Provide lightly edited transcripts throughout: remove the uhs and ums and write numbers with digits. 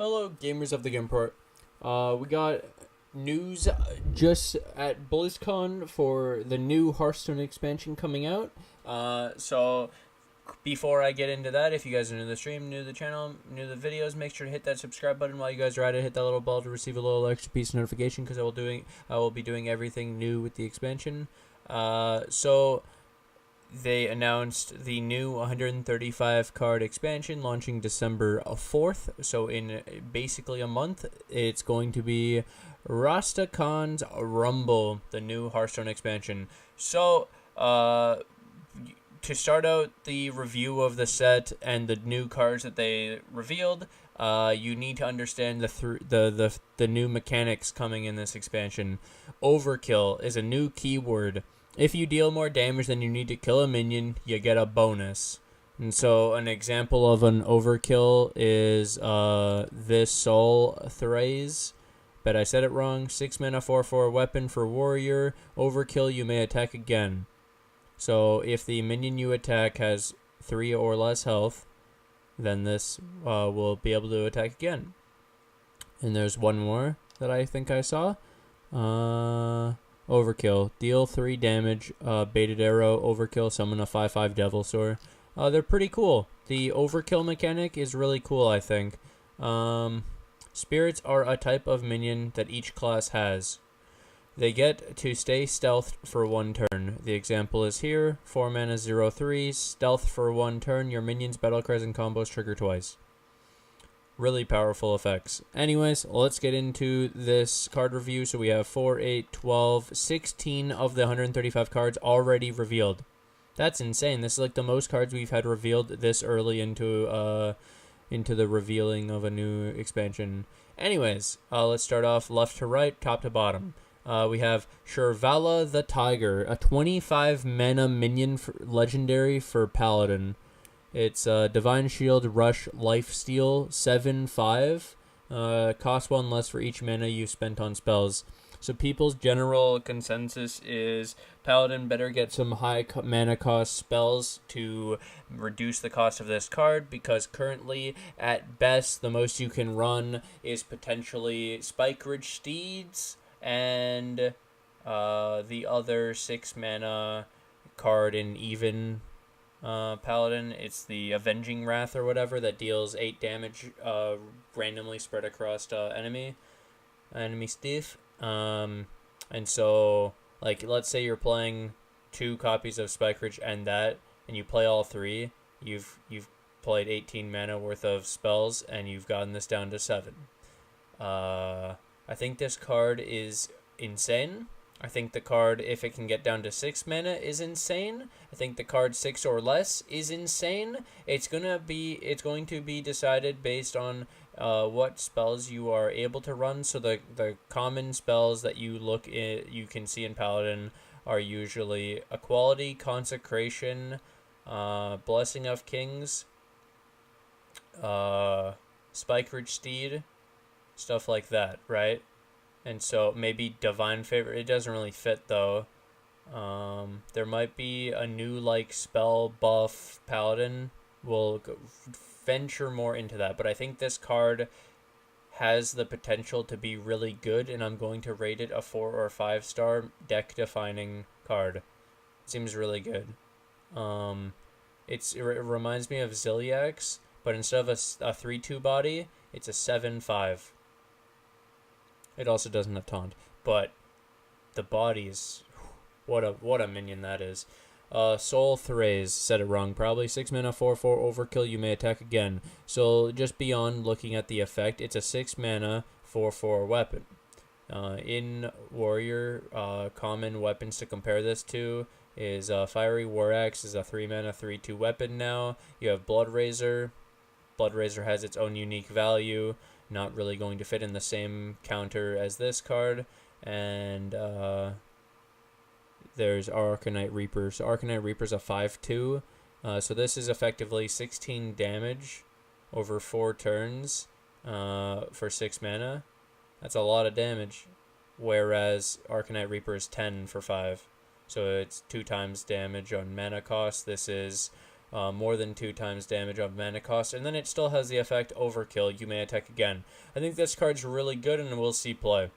Hello, gamers of the Gimport. We got news just at BlizzCon for the new Hearthstone expansion coming out. So before I get into that, if you guys are new to the stream, new to the channel, new to the videos, make sure to hit that subscribe button while you guys are at it. Hit that little bell to receive a little extra piece of notification because I will be doing everything new with the expansion. So they announced the new 135 card expansion launching December 4th. So in basically a month, it's going to be Rastakhan's Rumble, the new Hearthstone expansion. So to start out the review of the set and the new cards that they revealed, you need to understand the new mechanics coming in this expansion. Overkill is a new keyword. If you deal more damage than you need to kill a minion, you get a bonus. And so an example of an overkill is this sul'thraze. Bet I said it wrong. 6 mana 4/4 weapon for warrior. Overkill, you may attack again. So if the minion you attack has 3 or less health, then this will be able to attack again. And there's one more that I think I saw. Overkill. Deal 3 damage. Baited arrow. Overkill. Summon a 5/5 dinosaur. They're pretty cool. The overkill mechanic is really cool, I think. Spirits are a type of minion that each class has. They get to stay stealthed for 1 turn. The example is here. 4 mana 0/3. Stealth for 1 turn. Your minions, battlecries, and combos trigger twice. Really powerful effects. Anyways, let's get into this card review. So we have 4, 8, 12, 16 of the 135 cards already revealed. That's insane. This is like the most cards we've had revealed this early into the revealing of a new expansion. Anyways, let's start off left to right, top to bottom. We have Shirvallah the Tiger, a 25 mana minion legendary for Paladin. It's Divine Shield, Rush, Lifesteal, 7/5. Cost 1 less for each mana you spent on spells. So people's general consensus is Paladin better get some high mana cost spells to reduce the cost of this card, because currently, at best, the most you can run is potentially Spike Ridge Steeds and the other 6 mana card in even Paladin. It's the Avenging Wrath or whatever that deals 8 damage randomly spread across enemy stuff. And so, like, let's say you're playing 2 copies of Spike Ridge and you play all 3. You've played 18 mana worth of spells, and you've gotten this down to 7. I think this card is insane. I think the card, if it can get down to 6 mana, is insane. I think the card 6 or less is insane. It's going to be decided based on what spells you are able to run. So the common spells that you can see in Paladin are usually Equality, Consecration, Blessing of Kings, Spike Ridge Steed, stuff like that, right? And so maybe Divine Favor. It doesn't really fit though. There might be a new spell buff Paladin. We'll venture more into that, but I think this card has the potential to be really good, and I'm going to rate it a 4 or 5 star deck defining card. Seems really good. It reminds me of Ziliax, but instead of a 3/2 body, it's a 7/5. It also doesn't have taunt, but the bodies, what a minion that is. sul'thraze, said it wrong probably. 6 mana 4/4 overkill, you may attack again. So just beyond looking at the effect, it's a 6 mana 4/4 weapon. In warrior, common weapons to compare this to is Fiery War Axe is a 3 mana 3/2 weapon now. You have Blood Razor. Blood Razor has its own unique value. Not really going to fit in the same counter as this card. And there's Arcanite Reaper. So Arcanite Reaper's a 5/2. So this is effectively 16 damage over 4 turns for 6 mana. That's a lot of damage. Whereas Arcanite Reaper is 10 for 5. So it's 2 times damage on mana cost. This is more than 2 times damage of mana cost, and then it still has the effect Overkill. You may attack again. I think this card's really good, and we'll see play.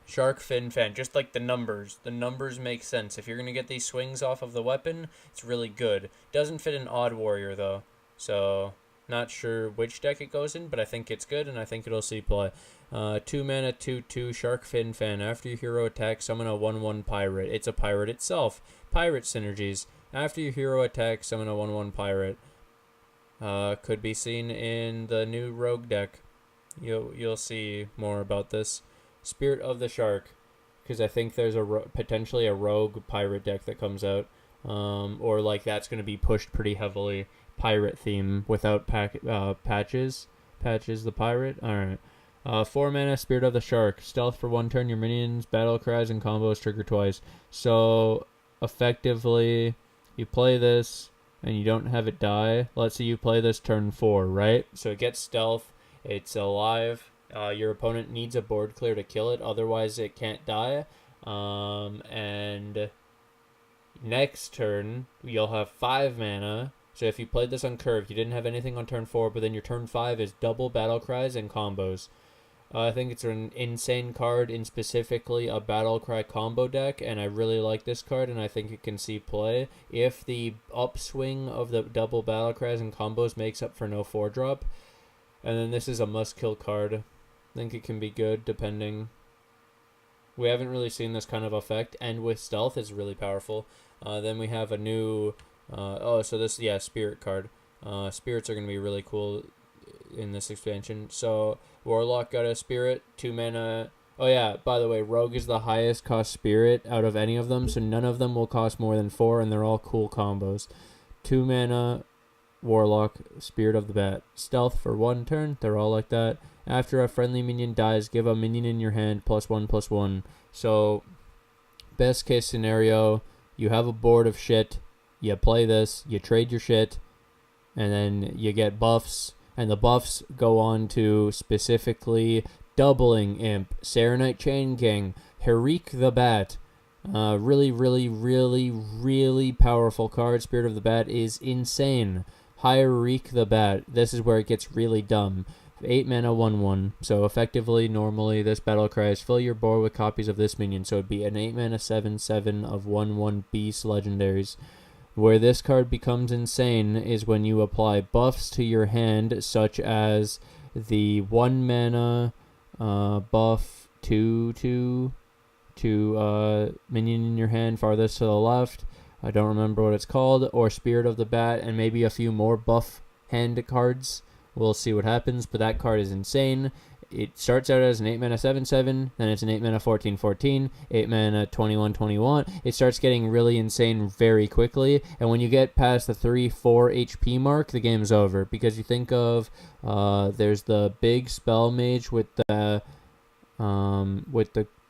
Sharkfin fan, just like the numbers. The numbers make sense. If you're going to get these swings off of the weapon, it's really good. Doesn't fit an Odd Warrior, though, so not sure which deck it goes in, but I think it's good, and I think it'll see play. 2 mana, 2/2, Sharkfin fan. After your hero attacks, summon a 1/1 pirate. It's a pirate itself. Pirate synergies. After your hero attacks, summon a 1/1 pirate. Could be seen in the new rogue deck. You'll see more about this. Spirit of the Shark, because I think there's potentially a rogue pirate deck that comes out, or like that's going to be pushed pretty heavily. Pirate theme without patches. Patches the pirate. All right. 4 mana, Spirit of the Shark. Stealth for 1 turn. Your minions, battle cries, and combos trigger twice. So effectively, you play this and you don't have it die. Let's say you play this turn 4, right? So it gets stealth. It's alive. Your opponent needs a board clear to kill it, otherwise it can't die. And next turn, you'll have 5 mana. So if you played this on curve, you didn't have anything on turn 4, but then your turn 5 is double battle cries and combos. I think it's an insane card in specifically a battle cry combo deck, and I really like this card, and I think it can see play. If the upswing of the double battle cries and combos makes up for no 4-drop, and then this is a must-kill card. I think it can be good, depending. We haven't really seen this kind of effect, and with stealth, it's really powerful. Then we have a new... Spirit card. Spirits are going to be really cool in this expansion. So, Warlock got a Spirit, 2 mana... Oh yeah, by the way, Rogue is the highest cost Spirit out of any of them, so none of them will cost more than 4, and they're all cool combos. 2 mana... Warlock, Spirit of the Bat. Stealth for 1 turn, they're all like that. After a friendly minion dies, give a minion in your hand +1/+1. So, best case scenario, you have a board of shit, you play this, you trade your shit, and then you get buffs, and the buffs go on to specifically doubling Imp, Serenite Chain Gang, hir'eek the Bat. Really, really, really, really powerful card. Spirit of the Bat is insane. hir'eek the Bat. This is where it gets really dumb. 8 mana, 1/1. So effectively, normally, this battle cry is fill your board with copies of this minion. So it'd be an 8 mana, 7/7 of 1/1 beast legendaries. Where this card becomes insane is when you apply buffs to your hand, such as the 1 mana buff 2/2 to minion in your hand farthest to the left. I don't remember what it's called. Or Spirit of the Bat, and maybe a few more buff hand cards. We'll see what happens, but that card is insane. It starts out as an 8 mana 7/7, then it's an 8 mana 14/14, 8 mana 21/21. It starts getting really insane very quickly, and when you get past the 3-4 HP mark, the game's over. Because you think of there's the big spell mage with the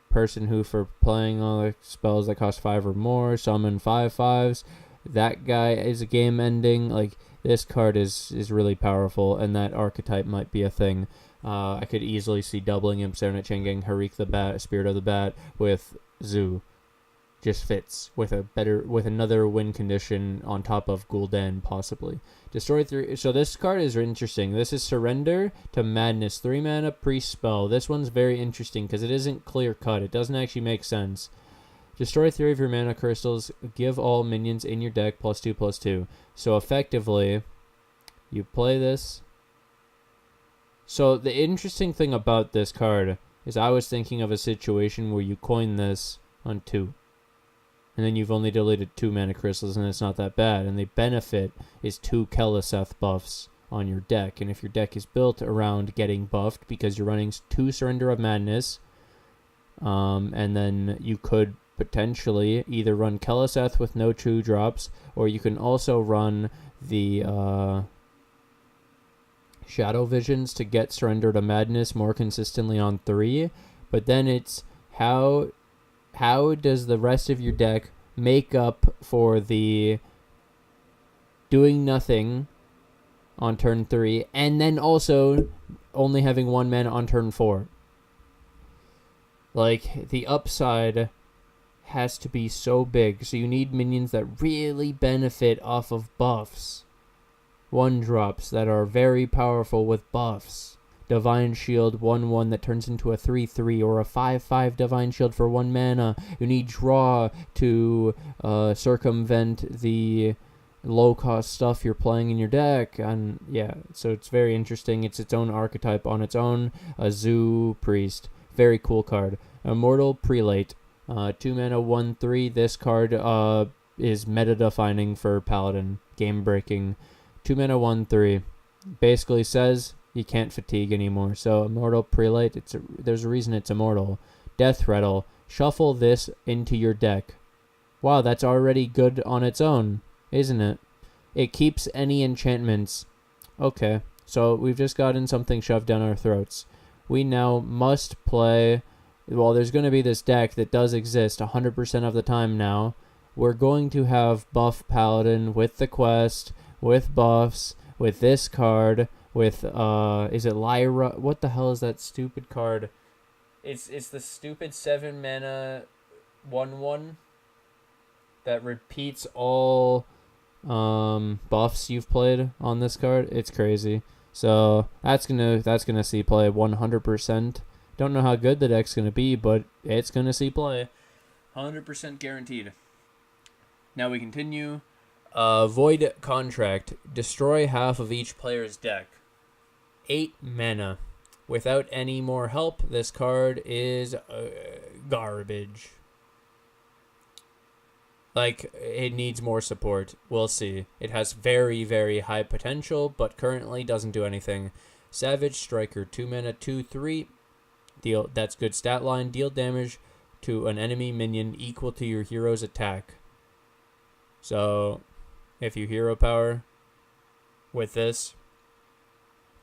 person who, for playing all the spells that cost 5 or more, summon 5/5s. That guy is a game ending. Like, this card is really powerful, and that archetype might be a thing. I could easily see doubling Imp, Serenite Chain Gang, hir'eek the Bat, Spirit of the Bat with Zoo. Just fits with another win condition on top of Gul'dan, possibly. Destroy 3. So this card is interesting. This is Surrender to Madness, 3 mana priest spell. This one's very interesting because it isn't clear cut. It doesn't actually make sense. Destroy 3 of your mana crystals. Give all minions in your deck +2/+2. So effectively, you play this. So the interesting thing about this card is I was thinking of a situation where you coin this on 2. And then you've only deleted 2 mana crystals, and it's not that bad. And the benefit is 2 Keleseth buffs on your deck. And if your deck is built around getting buffed because you're running 2 Surrender of Madness, and then you could potentially either run Keleseth with no 2-drops, or you can also run the Shadow Visions to get Surrender to Madness more consistently on 3. But then it's how does the rest of your deck make up for the doing nothing on turn 3, and then also only having 1 mana on turn 4? Like, the upside has to be so big. So you need minions that really benefit off of buffs. 1-drops that are very powerful with buffs. Divine Shield 1/1 that turns into a 3/3 or a 5/5 Divine Shield for 1 mana. You need draw to circumvent the low-cost stuff you're playing in your deck. And yeah, so it's very interesting. It's its own archetype on its own. A Zoo Priest. Very cool card. Immortal Prelate. 2 mana 1/3. This card is meta-defining for Paladin. Game-breaking. 2 mana 1/3. Basically says you can't fatigue anymore. So Immortal Prelate, there's a reason it's immortal. Death Rattle. Shuffle this into your deck. Wow, that's already good on its own, isn't it? It keeps any enchantments. Okay, so we've just gotten something shoved down our throats. We now must play... Well, there's going to be this deck that does exist 100% of the time now. We're going to have buff Paladin with the quest, with buffs, with this card, with, is it Lyra? What the hell is that stupid card? It's the stupid 7 mana 1/1 that repeats all buffs you've played on this card. It's crazy. So that's gonna see play 100%. Don't know how good the deck's gonna be, but it's gonna see play. 100% guaranteed. Now we continue. Void Contract. Destroy half of each player's deck. 8 mana. Without any more help, this card is garbage. Like, it needs more support. We'll see. It has very, very high potential, but currently doesn't do anything. Savage Striker. 2 mana, 2/3. That's good stat line. Deal damage to an enemy minion equal to your hero's attack. So, if you hero power with this,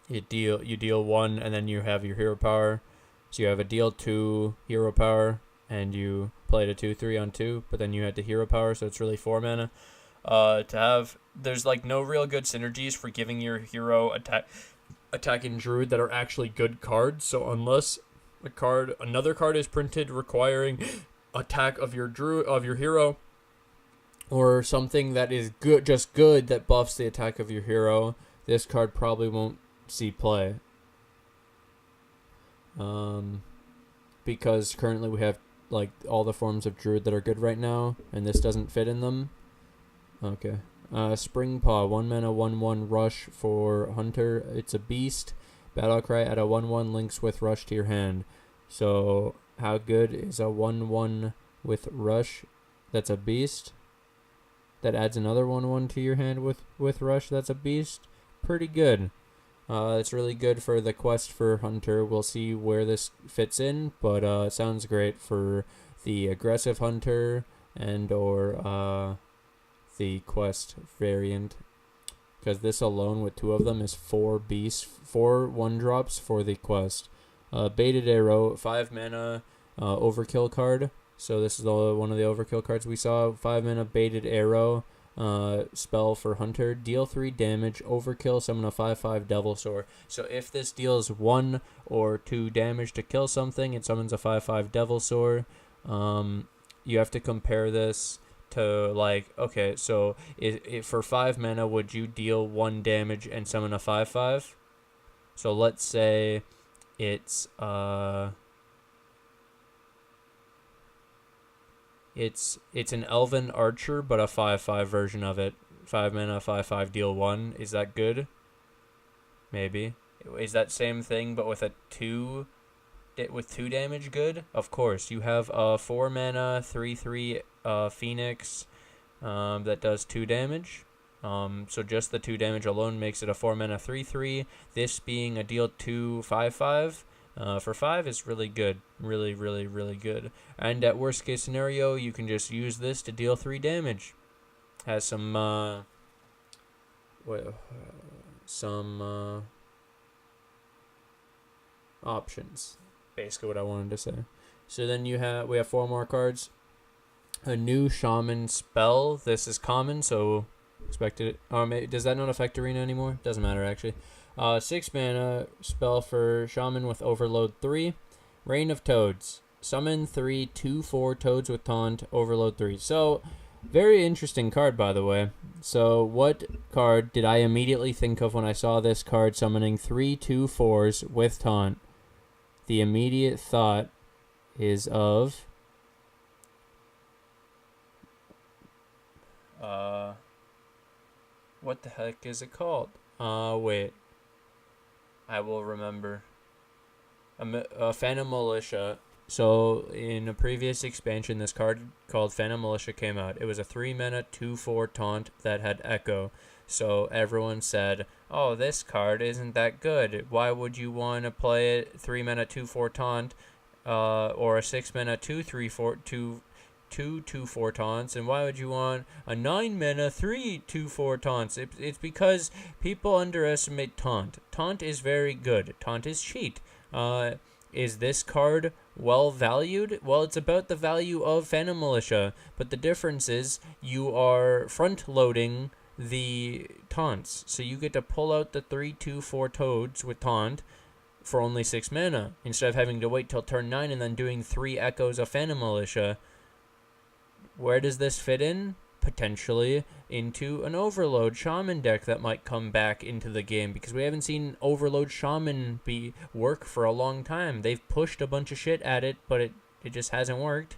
you deal 1, and then you have your hero power. So you have a deal 2 hero power, and you played a 2/3 on 2, but then you had the hero power, so it's really 4 mana. There's like no real good synergies for giving your hero attacking Druid that are actually good cards. So unless another card is printed requiring attack of your hero, or something that is just good that buffs the attack of your hero, this card probably won't see play. Because currently we have like all the forms of Druid that are good right now, and this doesn't fit in them. Okay. Springpaw, 1 mana 1/1 rush for Hunter. It's a beast. Battlecry, add a 1/1 Lynx with rush to your hand. So how good is a 1/1 with rush? That's a beast. That adds another 1/1 to your hand with rush. That's a beast. Pretty good. It's really good for the quest for Hunter. We'll see where this fits in, but it sounds great for the aggressive Hunter and or the quest variant. Because this alone with 2 of them is 4 beasts, 4 1-drops for the quest. Baited Arrow, 5 mana Overkill card. So this is one of the Overkill cards we saw. 5 mana Baited Arrow. Spell for Hunter. Deal 3 damage. Overkill. Summon a 5/5 Devilsaur. So if this deals 1 or 2 damage to kill something, it summons a 5/5 Devilsaur. You have to compare this to, like, okay, so for 5 mana, would you deal 1 damage and summon a 5/5? So let's say it's an Elven Archer, but a 5/5 version of it. 5 mana, 5/5, deal 1. Is that good? Maybe. Is that same thing, but with 2 damage good? Of course. You have a 4 mana, 3/3 Phoenix that does 2 damage. So just the 2 damage alone makes it a 4 mana, 3/3. This being a deal 2, 5/5. For 5 is really good. Really, really, really good. And at worst case scenario, you can just use this to deal 3 damage. Has some options. Basically what I wanted to say. So then we have 4 more cards. A new Shaman spell. This is common, so expected it. Does that not affect Arena anymore? Doesn't matter, actually. 6 mana spell for Shaman with Overload 3. Rain of Toads. Summon 3 2/4 toads with taunt, overload 3. So, very interesting card, by the way. So, what card did I immediately think of when I saw this card summoning 3 2/4s with taunt? The immediate thought is of... what the heck is it called? Wait. I will remember. A Phantom Militia. So, in a previous expansion, this card called Phantom Militia came out. It was a 3-mana 2/4 taunt that had Echo. So, everyone said, oh, this card isn't that good. Why would you want to play it 3-mana 2/4 taunt or a 6-mana 2/4 taunts, and why would you want a 9-mana 3/4 taunts? It's because people underestimate taunt. Taunt is very good. Taunt is cheat. Is this card well valued? Well, it's about the value of Phantom Militia, but the difference is you are front loading the taunts, so you get to pull out the 3/4 toads with taunt for only 6 mana instead of having to wait till turn 9 and then doing 3 echoes of Phantom Militia. Where does this fit in? Potentially into an Overload Shaman deck that might come back into the game, because we haven't seen Overload Shaman work for a long time. They've pushed a bunch of shit at it, but it just hasn't worked.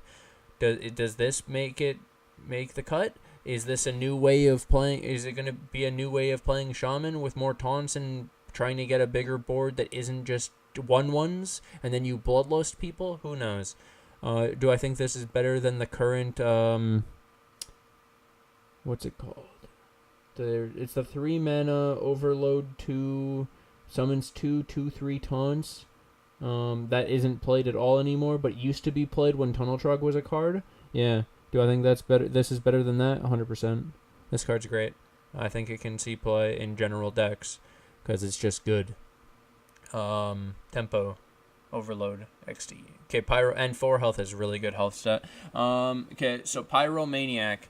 Does this make the cut? Is this a new way of playing? Is it going to be a new way of playing Shaman with more taunts and trying to get a bigger board that isn't just 1/1s and then you bloodlust people? Who knows? Do I think this is better than the current, what's it called? It's the 3-mana Overload 2, summons 2/3 taunts, that isn't played at all anymore, but used to be played when Tunnel Trog was a card? Yeah. Do I think that's better? This is better than that? 100%. This card's great. I think it can see play in general decks, because it's just good. Tempo. Overload XD. Okay, Pyro and 4 health is a really good health stat. Okay, so Pyromaniac.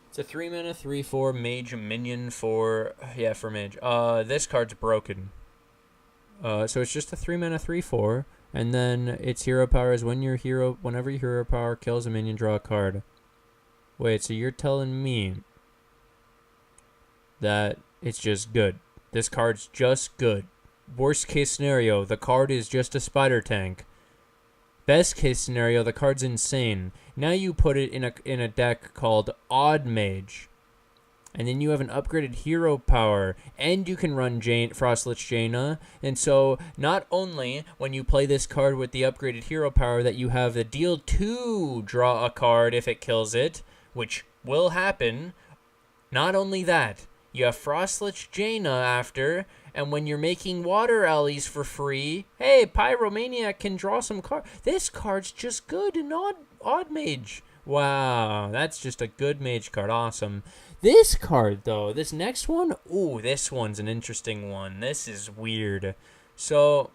It's a 3-mana 3/4 mage minion for mage. This card's broken. So it's just a 3-mana 3/4, and then its hero power is whenever your hero power kills a minion, draw a card. Wait, so you're telling me that it's just good? This card's just good. Worst case scenario, the card is just a spider tank. Best case scenario, the card's insane. Now you put it in a deck called Odd Mage, and then you have an upgraded hero power, and you can run Frostlich Jaina. And so not only when you play this card with the upgraded hero power that you have the deal 2 draw a card if it kills it, which will happen, not only that, you have Frostlich Jaina after, and when you're making water alleys for free, hey, Pyromaniac can draw some cards. This card's just good in Odd Mage. Wow, that's just a good mage card. Awesome. This card, though, this next one, ooh, this one's an interesting one. This is weird. So,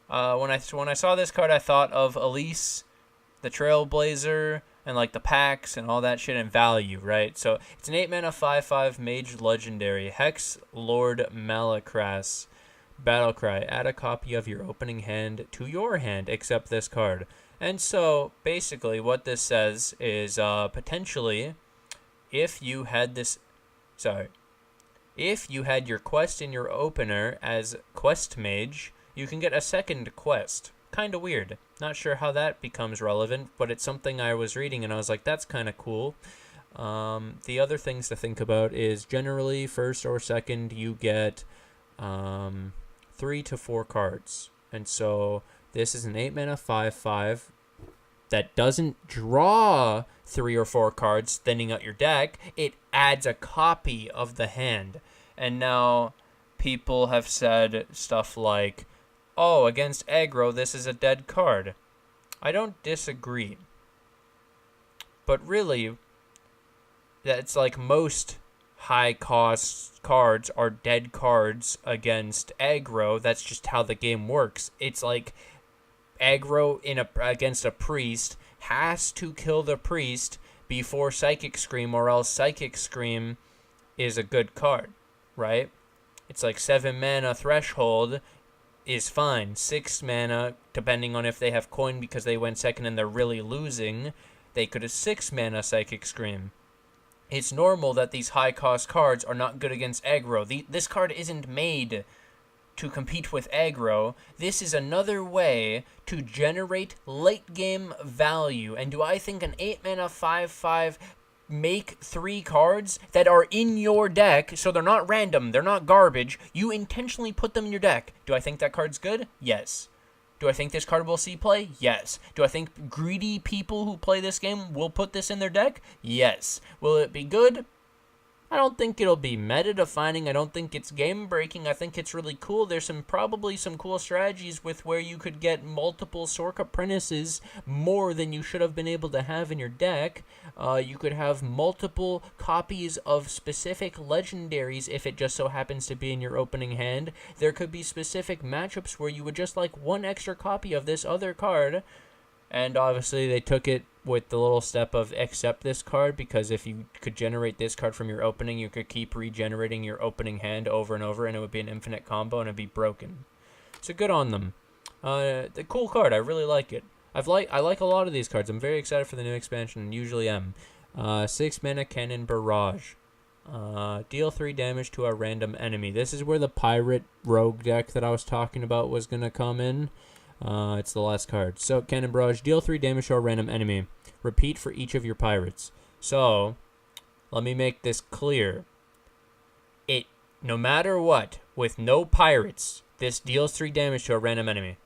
when I saw this card, I thought of Elise, the Trailblazer, and like the packs and all that shit, and value, right? So it's an 8-mana 5/5 mage legendary, Hex Lord Malacrass. Battlecry, add a copy of your opening hand to your hand except this card. And so basically what this says is potentially if you had your quest in your opener as quest mage, you can get a second quest. Kind of weird. Not sure how that becomes relevant, but it's something I was reading and I was like, that's kind of cool. The other things to think about is generally first or second you get 3 to 4 cards. And so this is an 8-mana 5/5 that doesn't draw 3 or 4 cards thinning out your deck. It adds a copy of the hand. And now people have said stuff like, oh, against aggro, this is a dead card. I don't disagree. But really, that's like most high-cost cards are dead cards against aggro. That's just how the game works. It's like aggro against a priest has to kill the priest before Psychic Scream, or else Psychic Scream is a good card, right? It's like 7 mana threshold. is fine. 6 mana, depending on if they have coin because they went second and they're really losing, they could have 6 mana Psychic Scream. It's normal that these high-cost cards are not good against aggro. This card isn't made to compete with aggro. This is another way to generate late-game value. And do I think an 8-mana 5/5 make 3 cards that are in your deck, so they're not random, they're not garbage, you intentionally put them in your deck? Do I think that card's good? Yes. Do I think this card will see play? Yes. Do I think greedy people who play this game will put this in their deck? Yes. Will it be good? I don't think it'll be meta-defining. I don't think it's game-breaking. I think it's really cool. There's probably some cool strategies with where you could get multiple Sork Apprentices more than you should have been able to have in your deck. You could have multiple copies of specific legendaries if it just so happens to be in your opening hand. There could be specific matchups where you would just like one extra copy of this other card. And obviously they took it with the little step of accept this card, because if you could generate this card from your opening, you could keep regenerating your opening hand over and over, and it would be an infinite combo, and it'd be broken. So good on them. The cool card. I really like it. I like a lot of these cards. I'm very excited for the new expansion, and usually am. 6 mana Cannon Barrage. Deal 3 damage to a random enemy. This is where the Pirate Rogue deck that I was talking about was going to come in. It's the last card. So, Cannon Barrage, deal 3 damage to a random enemy. Repeat for each of your pirates. So, let me make this clear. No matter what, with no pirates, this deals 3 damage to a random enemy.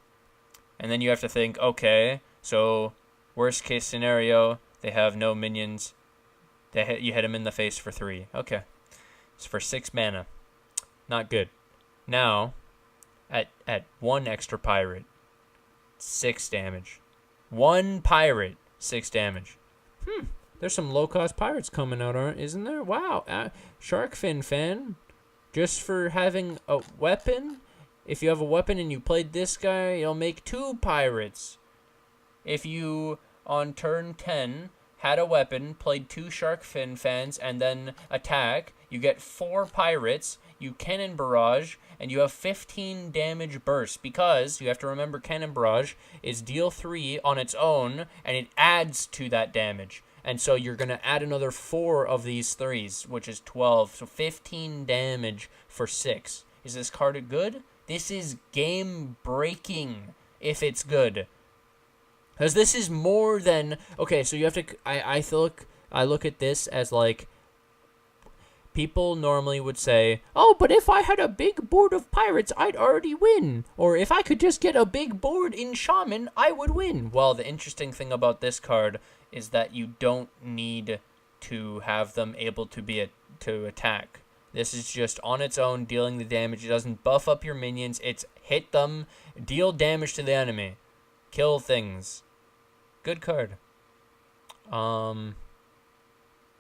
And then you have to think, okay, so, worst case scenario, they have no minions. You hit them in the face for 3. Okay. It's for 6 mana. Not good. Now, at 1 extra pirate, 6 damage. 1 pirate, 6 damage. There's some low-cost pirates coming out, isn't there? Wow. Sharkfin fan. Just for having a weapon. If you have a weapon and you played this guy, you'll make 2 pirates. If you, on turn 10, had a weapon, played 2 Sharkfin fans, and then attack, you get 4 pirates, you Cannon Barrage, and you have 15 damage burst, because you have to remember Cannon Barrage is deal 3 on its own, and it adds to that damage. And so you're going to add another 4 of these 3s, which is 12. So 15 damage for 6. Is this card good? This is game-breaking if it's good. Because this is more than... Okay, so you have to... I look at this as like... People normally would say, oh, but if I had a big board of pirates, I'd already win. Or if I could just get a big board in Shaman, I would win. Well, the interesting thing about this card is that you don't need to have them able to attack. This is just on its own dealing the damage. It doesn't buff up your minions. It's hit them, deal damage to the enemy, kill things. Good card.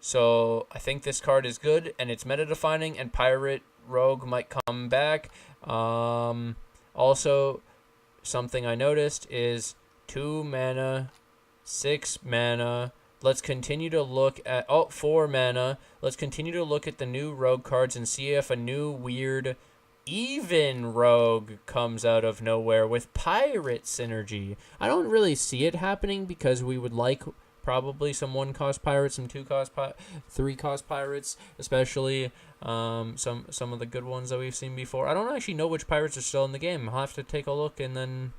So I think this card is good, and it's meta-defining, and Pirate Rogue might come back. Also, something I noticed is 2 mana, 6 mana. Let's continue to look at... 4 mana. Let's continue to look at the new Rogue cards and see if a new weird even Rogue comes out of nowhere with Pirate synergy. I don't really see it happening because we would like... probably some 1-cost pirates, some 3-cost pirates, especially some of the good ones that we've seen before. I don't actually know which pirates are still in the game. I'll have to take a look and then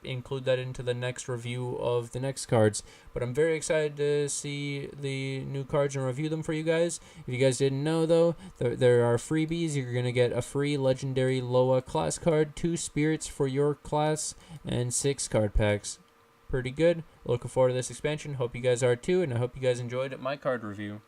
include that into the next review of the next cards. But I'm very excited to see the new cards and review them for you guys. If you guys didn't know, though, there are freebies. You're going to get a free legendary Loa class card, 2 spirits for your class, and 6 card packs. Pretty good. Looking forward to this expansion. Hope you guys are too, and I hope you guys enjoyed my card review.